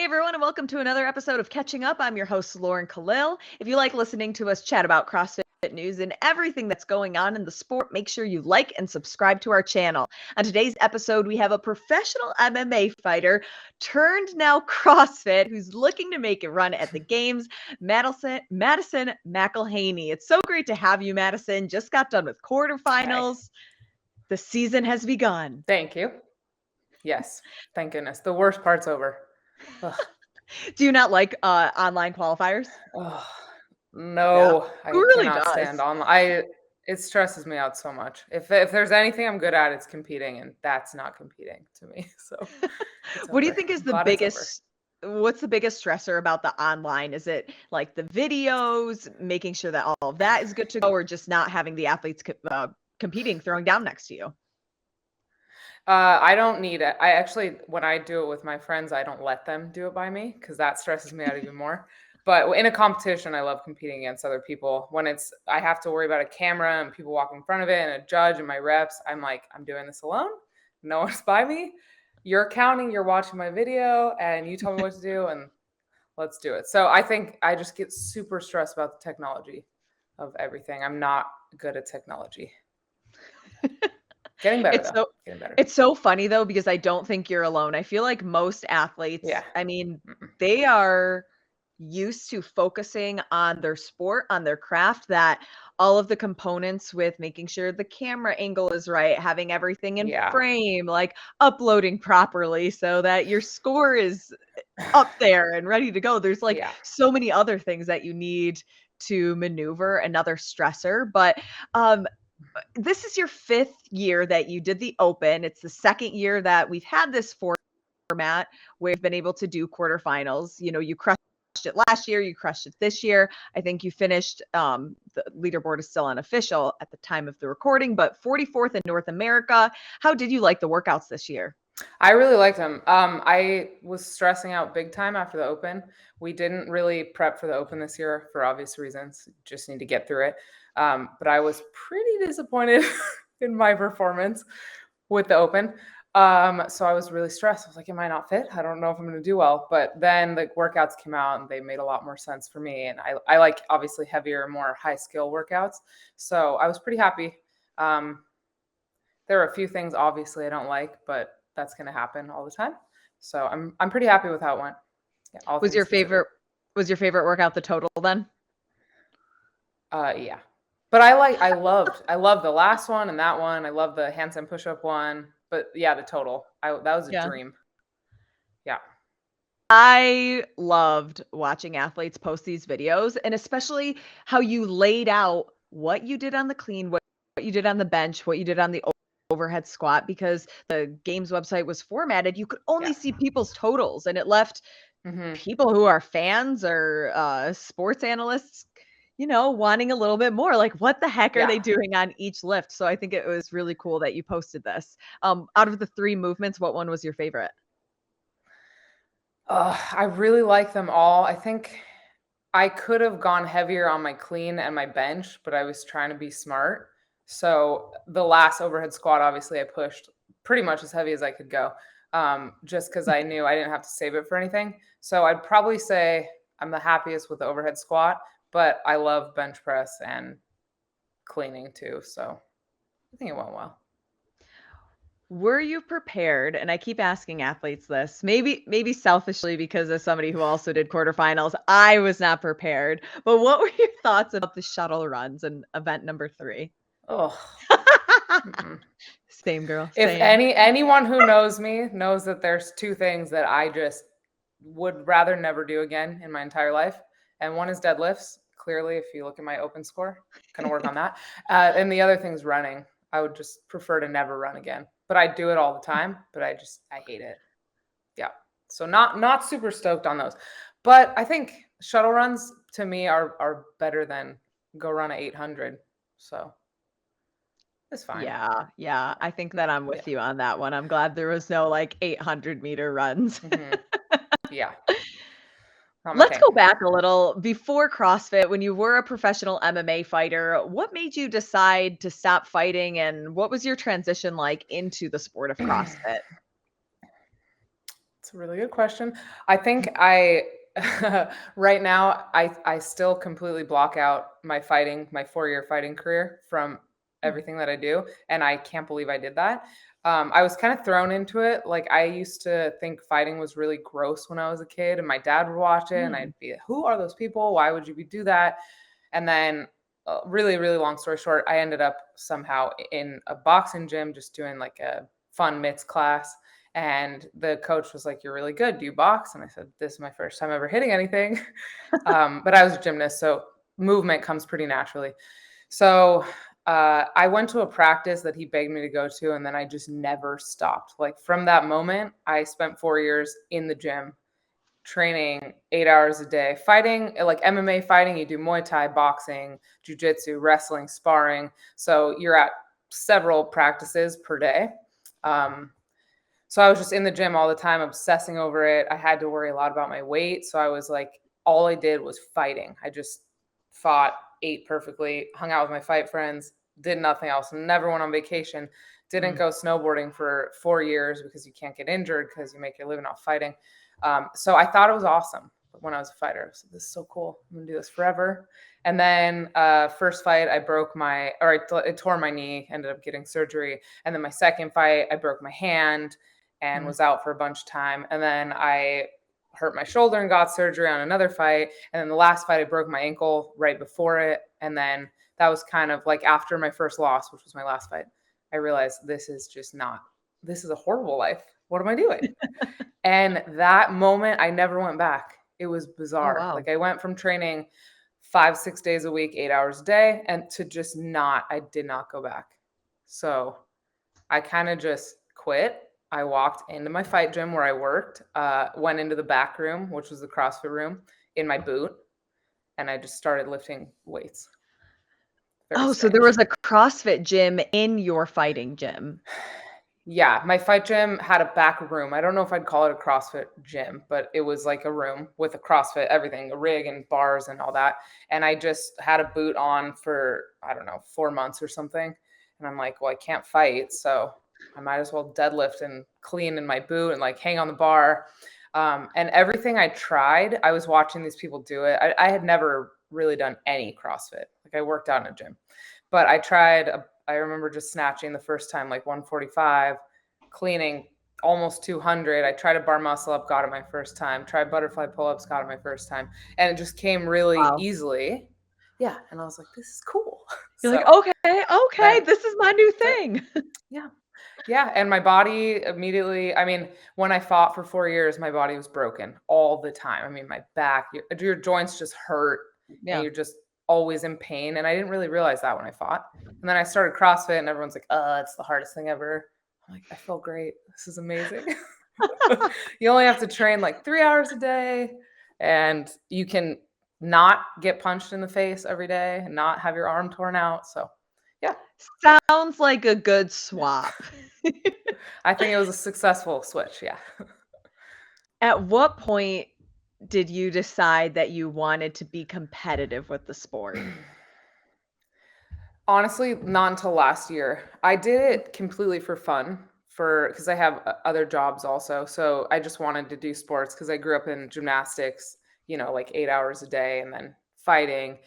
everyone, and welcome to another episode of Catching Up. I'm your host, Lauren Kalil. If you like listening to us chat about CrossFit news and everything that's going on in the sport, make sure you like and subscribe to our channel. On today's episode, we have a professional MMA fighter turned now CrossFit who's looking to make a run at the games, Madison McElhaney. It's so great to have you, Madison. Just got done with quarterfinals. The season has begun. Thank you. Yes, thank goodness. The worst part's over. Ugh. Do you not like online qualifiers? Oh, no, Yeah. I Who really cannot does? stand online. It stresses me out so much. If there's anything I'm good at, it's competing, and that's not competing to me. So it's What do you over. think is I'm the glad it's over. what's the biggest stressor about the online? Is it like the videos, making sure that all of that is good to go, or just not having the athletes competing, throwing down next to you? I don't need it. I actually, when I do it with my friends, I don't let them do it by me because that stresses me out even more. But in a competition, I love competing against other people. When I have to worry about a camera and people walk in front of it and a judge and my reps, I'm like, I'm doing this alone. No one's by me. You're counting, you're watching my video, and you tell me what to do, and let's do it. So I think I just get super stressed about the technology of everything. I'm not good at technology. Getting better, though. Getting better. It's so funny though, because I don't think you're alone. I feel like most athletes, Yeah. I mean, they are used to focusing on their sport, on their craft, that all of the components with making sure the camera angle is right, having everything in Yeah. frame, like uploading properly so that your score is up there and ready to go. There's like Yeah. so many other things that you need to maneuver, another stressor. But this is your 5th year that you did the Open. It's the 2nd year that we've had this format where we've been able to do quarterfinals. You know, you crushed it last year, you crushed it this year. I think you finished, the leaderboard is still unofficial at the time of the recording, but 44th in North America. How did you like the workouts this year? I really liked them. I was stressing out big time after the Open. We didn't really prep for the Open this year for obvious reasons. Just need to get through it. But I was pretty disappointed in my performance with the Open. So I was really stressed. I was like, am I not fit? I don't know if I'm going to do well. But then the workouts came out and they made a lot more sense for me. And I like obviously heavier, more high skill workouts. So I was pretty happy. There are a few things obviously I don't like, but that's going to happen all the time. So I'm pretty happy with how it went. Yeah, Was your favorite workout the total then? Yeah. But I loved the last one and that one. I love the handstand push-up one. But yeah, the total. That was a Yeah. dream. Yeah. I loved watching athletes post these videos, and especially how you laid out what you did on the clean, what you did on the bench, what you did on the overhead squat, because the games website was formatted. You could only see people's totals, and it left people who are fans or sports analysts, you know, wanting a little bit more. Like, what the heck are they doing on each lift? So I think it was really cool that you posted this. Out of the 3 movements, what one was your favorite? I really like them all. I think I could have gone heavier on my clean and my bench, but I was trying to be smart. So the last overhead squat, obviously, I pushed pretty much as heavy as I could go, just because I knew I didn't have to save it for anything. So I'd probably say I'm the happiest with the overhead squat, but I love bench press and cleaning too. So I think it went well. Were you prepared? And I keep asking athletes this, maybe selfishly because as somebody who also did quarterfinals, I was not prepared. But what were your thoughts about the shuttle runs in event number 3? Oh, Same girl. if Same. anyone who knows me knows that there's 2 things that I just would rather never do again in my entire life. And one is deadlifts. Clearly, if you look at my open score, gonna work on that. And the other thing is running. I would just prefer to never run again. But I do it all the time, but I hate it. Yeah. So not super stoked on those. But I think shuttle runs to me are better than go run a 800. So it's fine. Yeah. I think that I'm with you on that one. I'm glad there was no like 800-meter runs. Yeah. Let's go back a little. Before CrossFit, when you were a professional MMA fighter, what made you decide to stop fighting, and what was your transition like into the sport of CrossFit? It's a really good question. I think right now, I still completely block out my 4-year fighting career from everything that I do. And I can't believe I did that. I was kind of thrown into it. Like, I used to think fighting was really gross when I was a kid, and my dad would watch it, and I'd be, who are those people? Why would you do that? And then, really, really long story short, I ended up somehow in a boxing gym just doing like a fun mitts class. And the coach was like, "You're really good. Do you box?" And I said, "This is my first time ever hitting anything." But I was a gymnast, so movement comes pretty naturally. So I went to a practice that he begged me to go to, and then I just never stopped. Like, from that moment, I spent 4 years in the gym training 8 hours a day, fighting, like MMA fighting. You do Muay Thai, boxing, jujitsu, wrestling, sparring. So you're at several practices per day. So I was just in the gym all the time, obsessing over it. I had to worry a lot about my weight. So I was like, all I did was fighting. I just fought, ate perfectly, hung out with my fight friends, did nothing else, never went on vacation, didn't go snowboarding for 4 years because you can't get injured because you make your living off fighting. So I thought it was awesome when I was a fighter. I said, this is so cool. I'm going to do this forever. And then first fight, I tore my knee, ended up getting surgery. And then my second fight, I broke my hand and was out for a bunch of time. And then I hurt my shoulder and got surgery on another fight. And then the last fight, I broke my ankle right before it. And then that was kind of like after my first loss, which was my last fight. I realized this is a horrible life. What am I doing? And that moment, I never went back. It was bizarre. wow. Like, I went from training 5-6 days a week, 8 hours a day, and to just I did not go back. So I kind of just quit. I walked into my fight gym where I worked, went into the back room, which was the CrossFit room, in my boot, and I just started lifting weights. Very So there strange. was a CrossFit gym in your fighting gym. Yeah, my fight gym had a back room. I don't know if I'd call it a CrossFit gym, but it was like a room with a CrossFit, everything, a rig and bars and all that. And I just had a boot on for, I don't know, 4 months or something. And I'm like, well, I can't fight, so I might as well deadlift and clean in my boot and like hang on the bar. And everything I tried, I was watching these people do it. I had never really done any CrossFit. Like, I worked out in a gym, but I remember just snatching the first time like 145, cleaning almost 200. I tried a bar muscle up, got it my first time. Tried butterfly pull-ups, got it my first time. And it just came really Wow. easily. Yeah. And I was like, this is cool. You're like, So okay, then this is my new that's it. thing. Yeah. Yeah. And my body immediately, I mean, when I fought for 4 years, my body was broken all the time. I mean, my back, your joints just hurt and Yeah. you're just always in pain. And I didn't really realize that when I fought. And then I started CrossFit and everyone's like, it's the hardest thing ever. I'm like, I feel great. This is amazing. You only have to train like 3 hours a day and you can not get punched in the face every day and not have your arm torn out. So yeah, Sounds like a good swap. I think it was a successful switch. Yeah. At what point did you decide that you wanted to be competitive with the sport? Honestly, not until last year. I did it completely for fun, because I have other jobs also. So I just wanted to do sports because I grew up in gymnastics, like 8 hours a day and then fighting.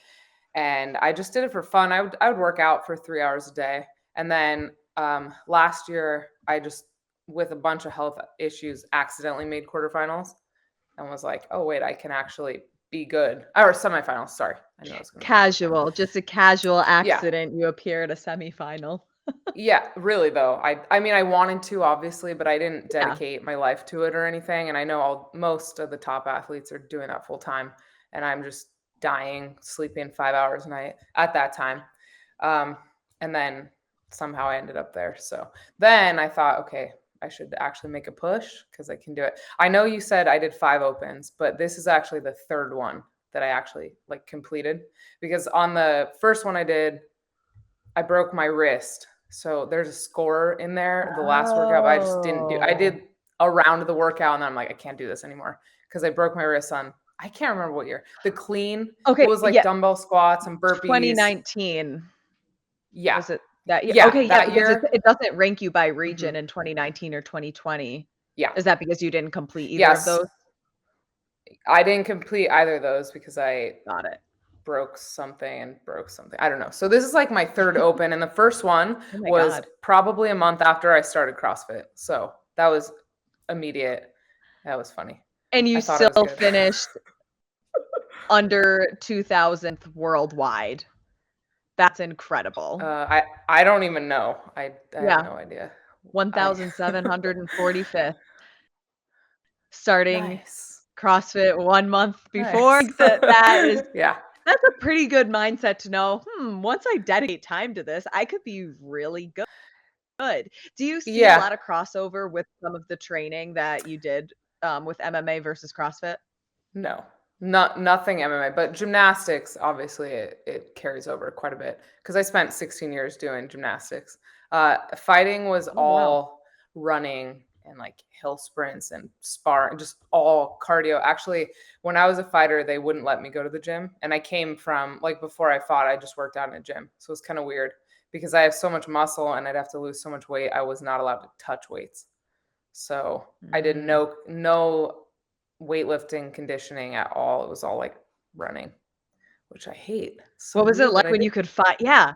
And I just did it for fun. I would work out for 3 hours a day. And then last year, I just, with a bunch of health issues, accidentally made quarterfinals and was like, oh, wait, I can actually be good. Or semifinals, sorry. I know I was going to Casual, just a casual Yeah. accident, you appear at a semifinal. Yeah, really though. I mean, I wanted to obviously, but I didn't Yeah. dedicate my life to it or anything. And I know most of the top athletes are doing that full time, and I'm just dying, sleeping 5 hours a night at that time. And then somehow I ended up there. So then I thought, okay, I should actually make a push because I can do it. I know you said I did 5 opens, but this is actually the third one that I actually like completed, because on the first one I did, I broke my wrist. So there's a score in there, the last workout, but I just didn't do. I did a round of the workout and then I'm like, I can't do this anymore because I broke my wrist on, I can't remember what year. The clean, Okay, it was like yeah, dumbbell squats and burpees. 2019. Yeah. Was it that year? Yeah, Okay, yeah, that because year. it doesn't rank you by region in 2019 or 2020. Yeah. Is that because you didn't complete either of Yes. those? I didn't complete either of those because I Got it. broke something. I don't know. So this is like my third Open, and the first one Oh my was God. probably a month after I started CrossFit. So that was immediate. That was funny. And I you thought it was still good. finished under 2000th worldwide. That's incredible. I don't even know. I have Yeah, no idea. I 1745th. Starting Nice. CrossFit 1 month before. Nice. Yeah. That's a pretty good mindset to know, once I dedicate time to this, I could be really good. Do you see a Yeah. lot of crossover with some of the training that you did, with MMA versus CrossFit? No. Nothing MMA, but gymnastics, obviously it carries over quite a bit because I spent 16 years doing gymnastics. Fighting was Oh, wow. all running and like hill sprints and spar and just all cardio. Actually, when I was a fighter, they wouldn't let me go to the gym. And I came from like before I fought, I just worked out in a gym. So it's kind of weird because I have so much muscle and I'd have to lose so much weight. I was not allowed to touch weights. So I did Mm. no weightlifting conditioning at all. It was all like running, which I hate. So What was it weird that like I when did. you could fight? Yeah.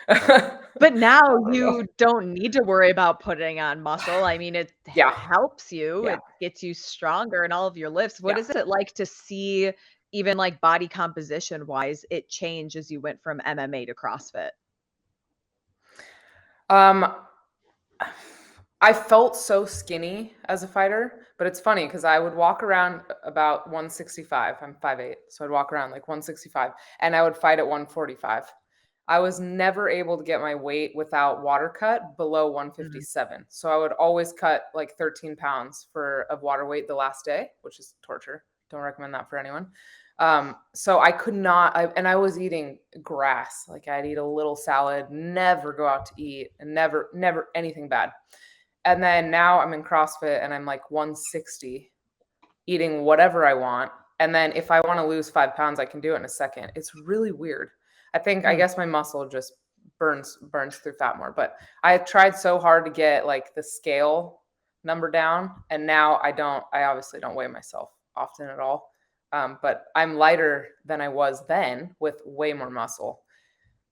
I But now don't know. you don't need to worry about putting on muscle. I mean, it Yeah. helps you, Yeah. it gets you stronger in all of your lifts. What Yeah. is it like to see even, like, body composition wise, it change as you went from MMA to CrossFit? Um, I felt so skinny as a fighter, but it's funny because I would walk around about 165. I'm 5'8", so I'd walk around like 165, and I would fight at 145. I was never able to get my weight without water cut below Mhm. 157. So I would always cut like 13 pounds of water weight the last day, which is torture. Don't recommend that for anyone. So I could not, and I was eating grass. Like I'd eat a little salad, never go out to eat, and never anything bad. And then now I'm in CrossFit and I'm like 160, eating whatever I want. And then if I want to lose 5 pounds, I can do it in a second. It's really weird. I Hmm. guess my muscle just burns through fat more. But I tried so hard to get like the scale number down, and now I obviously don't weigh myself often at all. But I'm lighter than I was then with way more muscle.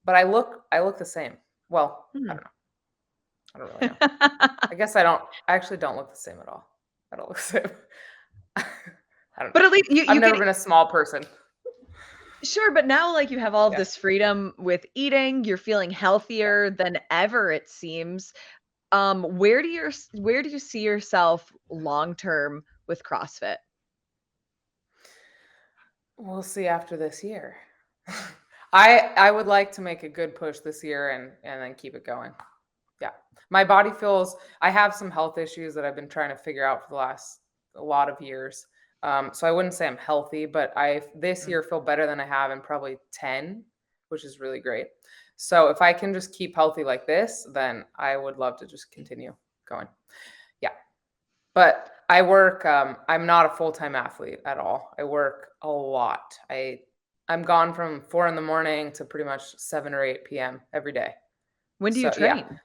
But I look the same. Well, I Hmm. don't know. I don't really know. I guess I actually don't look the same at all. I don't look the same. I don't know. But at least I've you can never been a small person. sure, but now, like, you have all of Yeah. this freedom with eating, you're feeling Yeah. healthier than ever, it seems. Where do you see yourself long term with CrossFit? We'll see after this year. I would like to make a good push this year and then keep it going. Yeah. My body feels I have some health issues that I've been trying to figure out for the last a lot of years. So I wouldn't say I'm healthy, but I this Mm. year feel better than I have in probably 10, which is really great. So if I can just keep healthy like this, then I would love to just continue going. Yeah. But I work, I'm not a full-time athlete at all. I work a lot. I'm gone from 4 in the morning to pretty much 7 or 8 PM every day. When do you So yeah, train?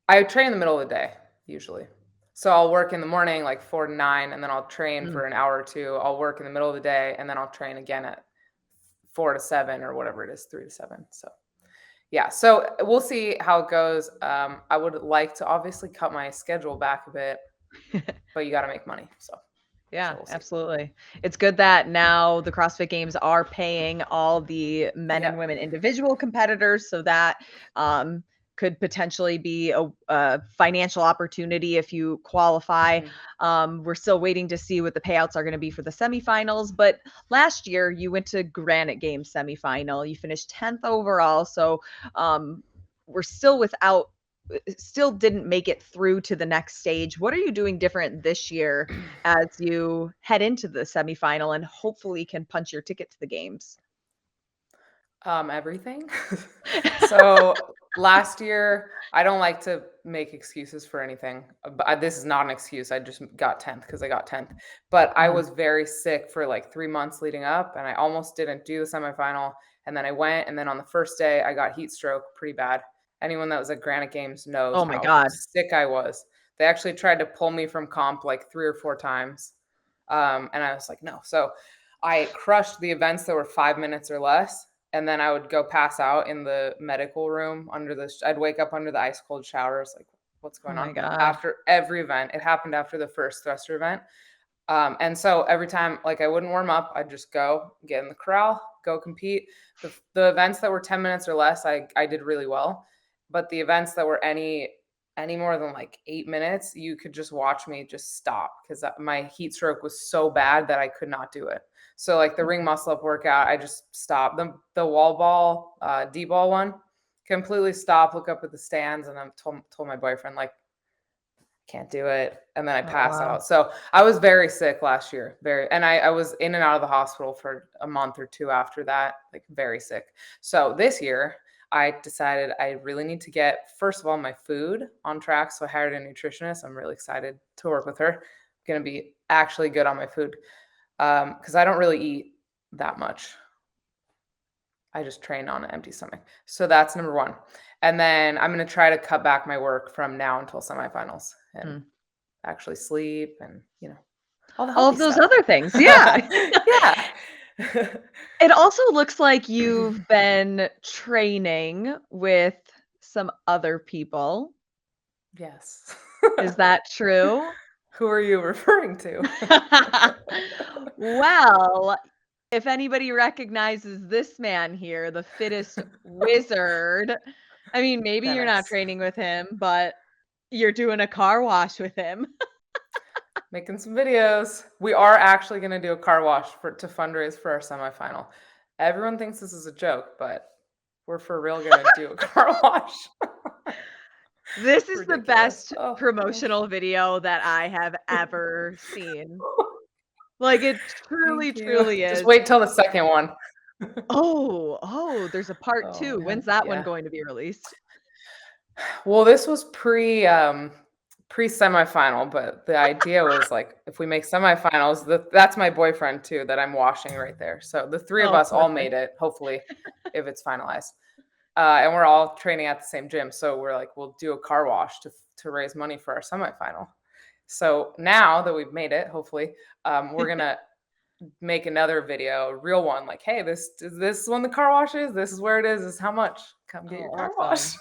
I train in the middle of the day usually. So I'll work in the morning like 4 to 9, and then I'll train Mm. for an hour or two. I'll work in the middle of the day, and then I'll train again at 4 to 7 or whatever it is, 3 to 7. So yeah, so we'll see how it goes. I would like to obviously cut my schedule back a bit, but you got to make money. So Yeah, we'll see. absolutely. It's good that now the CrossFit Games are paying all the men and Yep. women individual competitors, so that um, could potentially be a financial opportunity if you qualify. Mhm. We're still waiting to see what the payouts are going to be for the semifinals. But last year, you went to Granite Games semifinal. You finished 10th overall, so um, we're still without. Still didn't make it through to the next stage. What are you doing different this year as you head into the semifinal and hopefully can punch your ticket to the games? Everything. So last year, I don't like to make excuses for anything. But this is not an excuse. I just got 10th because I got 10th. But I Mhm. was very sick for like 3 months leading up, and I almost didn't do the semifinal. And then I went, and then on the first day, I got heat stroke pretty bad. Anyone that was at Granite Games knows Oh my how god. sick I was. They actually tried to pull me from comp like 3 or 4 times. And I was like, no. So I crushed the events that were 5 minutes or less. And then I would go pass out in the medical room I'd wake up under the ice cold showers, like, what's Oh going my on? God. After every event. It happened after the first thruster event. And so every time, like, I wouldn't warm up, I'd just go get in the corral, go compete. The events that were 10 minutes or less, I did really well. But the events that were any more than like 8 minutes, you could just watch me just stop because my heat stroke was so bad that I could not do it. So like the ring muscle up workout, I just stopped. The wall ball, D-ball one, completely stopped, look up at the stands, and I told my boyfriend, like, can't do it. And then I Oh, pass wow. out. So I was very sick last year. And I was in and out of the hospital for a month or two after that, like very sick. So this year I decided I really need to get, first of all, my food on track. So I hired a nutritionist. I'm really excited to work with her. I'm going to be actually good on my food. Because I don't really eat that much. I just train on an empty stomach. So that's number one. And then I'm going to try to cut back my work from now until semifinals and actually sleep and, all the All healthy of those stuff. other things. Yeah. Yeah. It also looks like you've been training with some other people. Yes. Is that true? Who are you referring to? Well, if anybody recognizes this man here, the fittest wizard, I mean, maybe you're not Dennis. training with him, but you're doing a car wash with him. Making some videos. We are actually going to do a car wash to fundraise for our semifinal. Everyone thinks this is a joke, but we're for real going to do a car wash. This is the Ridiculous. best Oh, promotional video that I have ever seen. Like, it truly, thank you. truly Just is. wait till the second one. Oh, there's a part Oh 2. man. When's that one Yeah. going to be released? Well, this was pre semifinal, but the idea was like if we make semifinals, that's my boyfriend too that I'm washing right there. So the three of Oh, us all made perfect. it, hopefully, if it's finalized. And we're all training at the same gym. So we're like, we'll do a car wash to raise money for our semifinal. So now that we've made it, hopefully, we're gonna make another video, a real one, like, hey, this is this when the car wash is, this is where it is, this is how much. Come get Oh, your car wash. awesome.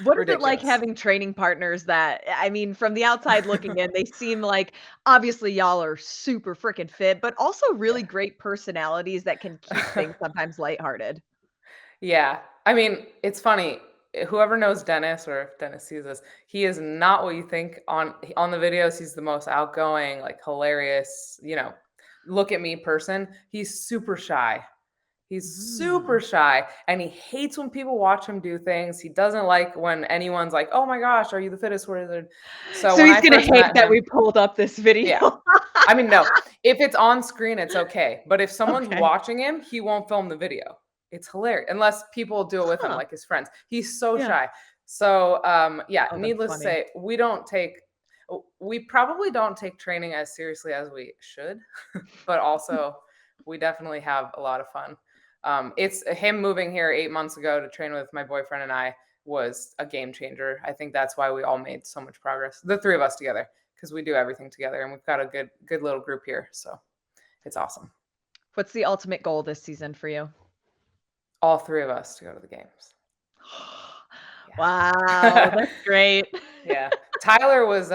What is it like Ridiculous. having training partners that I mean, from the outside looking in, they seem like obviously y'all are super freaking fit, but also really great personalities that can keep Yeah. things sometimes lighthearted. Yeah. I mean, it's funny. Whoever knows Dennis, or if Dennis sees this, he is not what you think on the videos. He's the most outgoing, like hilarious, look at me person. He's super shy. He's super Mm. shy and he hates when people watch him do things. He doesn't like when anyone's like, "Oh my gosh, are you the fittest wizard?" So So when he's I gonna first hate met that we him, pulled up this yeah. video. I mean, no. If it's on screen, it's okay. But if someone's Okay. watching him, he won't film the video. It's hilarious. Unless people do it with him, Huh. like his friends. He's so Yeah. shy. So yeah, Oh, that's needless to funny. say, we probably don't take training as seriously as we should, but also we definitely have a lot of fun. It's him moving here 8 months ago to train with my boyfriend and I was a game changer. I think that's why we all made so much progress. The three of us together, because we do everything together and we've got a good little group here. So it's awesome. What's the ultimate goal this season for you? All three of us to go to the games. Wow, Yeah. that's great. Yeah. Tyler was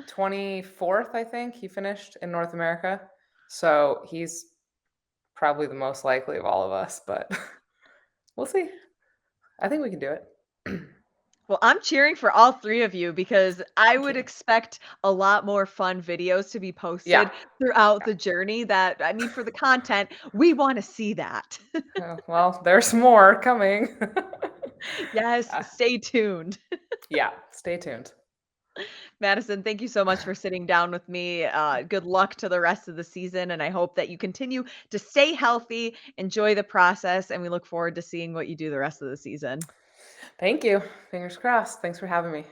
24th, I think. He finished in North America. So he's probably the most likely of all of us, but we'll see. I think we can do it. Well, I'm cheering for all 3 of you because I Thank would you. expect a lot more fun videos to be Yeah. posted throughout the journey that I mean, for the content, we wanna see that. Well, there's more coming. Yes, Uh, stay tuned. yeah, stay tuned. Madison, thank you so much for sitting down with me. Good luck to the rest of the season, and I hope that you continue to stay healthy, enjoy the process, and we look forward to seeing what you do the rest of the season. Thank you. Fingers crossed. Thanks for having me.